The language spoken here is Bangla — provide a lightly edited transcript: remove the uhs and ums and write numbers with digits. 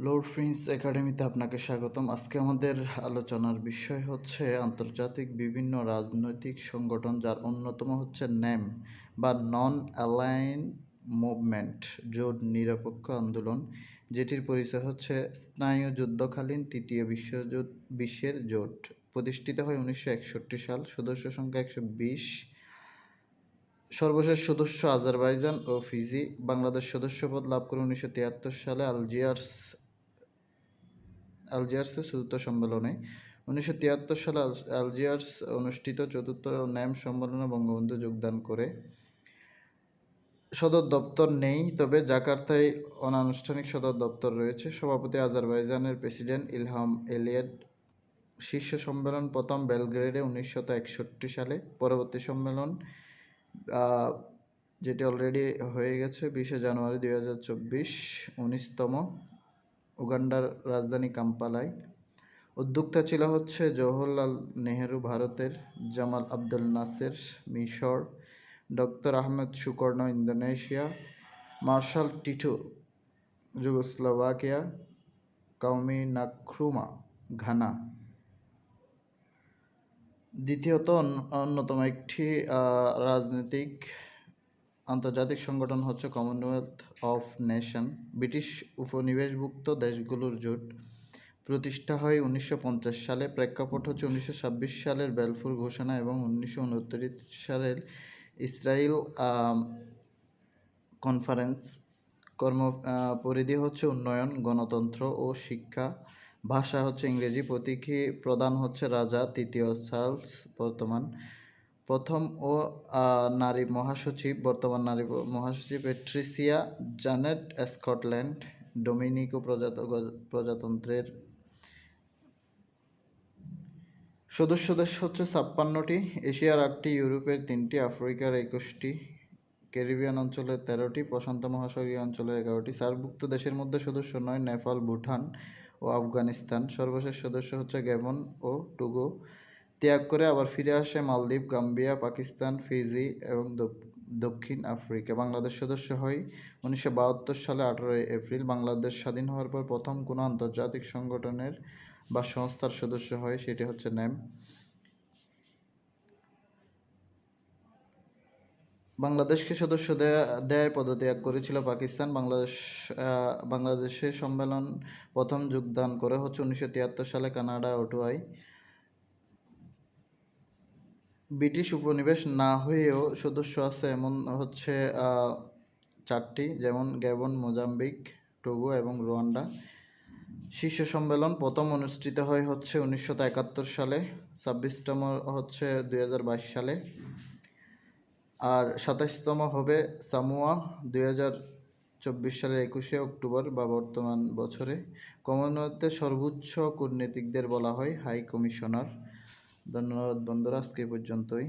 লর্ড প্রিন্স একাডেমিতে আপনাকে স্বাগতম। আজকে আমাদের আলোচনার বিষয় হচ্ছে আন্তর্জাতিক বিভিন্ন রাজনৈতিক সংগঠন, যার অন্যতম হচ্ছে ন্যাম বা নন অ্যালাইন মুভমেন্ট, জোট নিরপেক্ষ আন্দোলন, যেটির পরিচয় হচ্ছে স্নায়ু যুদ্ধকালীন তৃতীয় বিশ্বের জোট। প্রতিষ্ঠিত হয় 1961 সাল। সদস্য সংখ্যা 120। সর্বশেষ সদস্য আজারবাইজান ও ফিজি। বাংলাদেশ সদস্যপদ লাভ করে 1973 সালে আলজিয়ার্সের চতুর্থ সম্মেলনে। 1973 সালে আলজিয়ার্স অনুষ্ঠিত চতুর্থ ন্যাম সম্মেলনে বঙ্গবন্ধু যোগদান করে। সদর দপ্তর নেই, তবে জাকার্তায় অনানুষ্ঠানিক সদর দপ্তর রয়েছে। সভাপতি আজারবাইজানের প্রেসিডেন্ট ইলহাম এলিয়েভ। শীর্ষ সম্মেলন প্রথম বেলগ্রেডে 1961 সালে। পরবর্তী সম্মেলন যেটি অলরেডি হয়ে গেছে 20 জানুয়ারি 2024, 19তম, উগান্ডার রাজধানী কাম্পালায়। উদ্যোক্তা ছিল হচ্ছে জওহরলাল নেহেরু ভারতের, জামাল আবদুল নাসের মিশর, doctor Ahmed Sukarno Indonesia, marshal Tito Yugoslavia, Kwame Nkrumah Ghana. দ্বিতীয়ত অন্যতম একটি রাজনৈতিক আন্তর্জাতিক সংগঠন হচ্ছে কমনওয়েলথ অফ নেশন, ব্রিটিশ উপনিবেশভুক্ত দেশগুলোর জোট। প্রতিষ্ঠা হয় 1950 সালে। প্রেক্ষাপট হচ্ছে 1926 সালের বেলফুর ঘোষণা এবং 1929 সালের ইসরায়েল কনফারেন্স। পরিধি হচ্ছে উন্নয়ন, গণতন্ত্র ও শিক্ষা। ভাষা হচ্ছে ইংরেজি। প্রতীকী প্রধান হচ্ছে রাজা তৃতীয় চার্লস বর্তমান। প্রথম ও নারী মহাসচিব, বর্তমান নারী মহাসচিব প্যাট্রিসিয়া জানেট স্কটল্যান্ড, ডোমিনিকো প্রজাতন্ত্রের। সদস্য দেশ হচ্ছে 56টি, এশিয়ার 8টি, ইউরোপের 3টি, আফ্রিকার 21টি, ক্যারিবিয়ান অঞ্চলের 13টি, প্রশান্ত মহাসাগরীয় অঞ্চলের 11টি। সার্কভুক্ত দেশের মধ্যে সদস্য নয় নেপাল, ভুটান ও আফগানিস্তান। সর্বশেষ সদস্য হচ্ছে গ্যাবন ও টুগো। ত্যাগ করে আবার ফিরে আসে মালদ্বীপ, গাম্বিয়া, পাকিস্তান, ফিজি এবং দক্ষিণ আফ্রিকা। বাংলাদেশ সদস্য হয় 1972 সালে 18 এপ্রিল। বাংলাদেশ স্বাধীন হওয়ার পর প্রথম কোনো আন্তর্জাতিক সংগঠনের বা সংস্থার সদস্য হয়, সেটি হচ্ছে ন্যাম। বাংলাদেশকে সদস্য দেয় পদত্যাগ করেছিল পাকিস্তান। বাংলাদেশের সম্মেলন প্রথম যোগদান করে হচ্ছে 1973 সালে কানাডা, অটোয়ায়। ব্রিটিশ উপনিবেশ না হয়েও সদস্য আছে এমন হচ্ছে 4টি, যেমন গ্যাবন, মোজাম্বিক, টোগো এবং রুয়ান্ডা। শীর্ষ সম্মেলন প্রথম অনুষ্ঠিত হয় হচ্ছে 1971 সালে। 26তম হচ্ছে 2022 সালে। আর 27তম হবে সামোয়া 2024 সালের 21শে অক্টোবর বা বর্তমান বছরে। কমনওয়েলথের সর্বোচ্চ কূটনীতিকদের বলা হয় হাই কমিশনার। ধন্যবাদ বন্ধুরা, আজকে পর্যন্তই।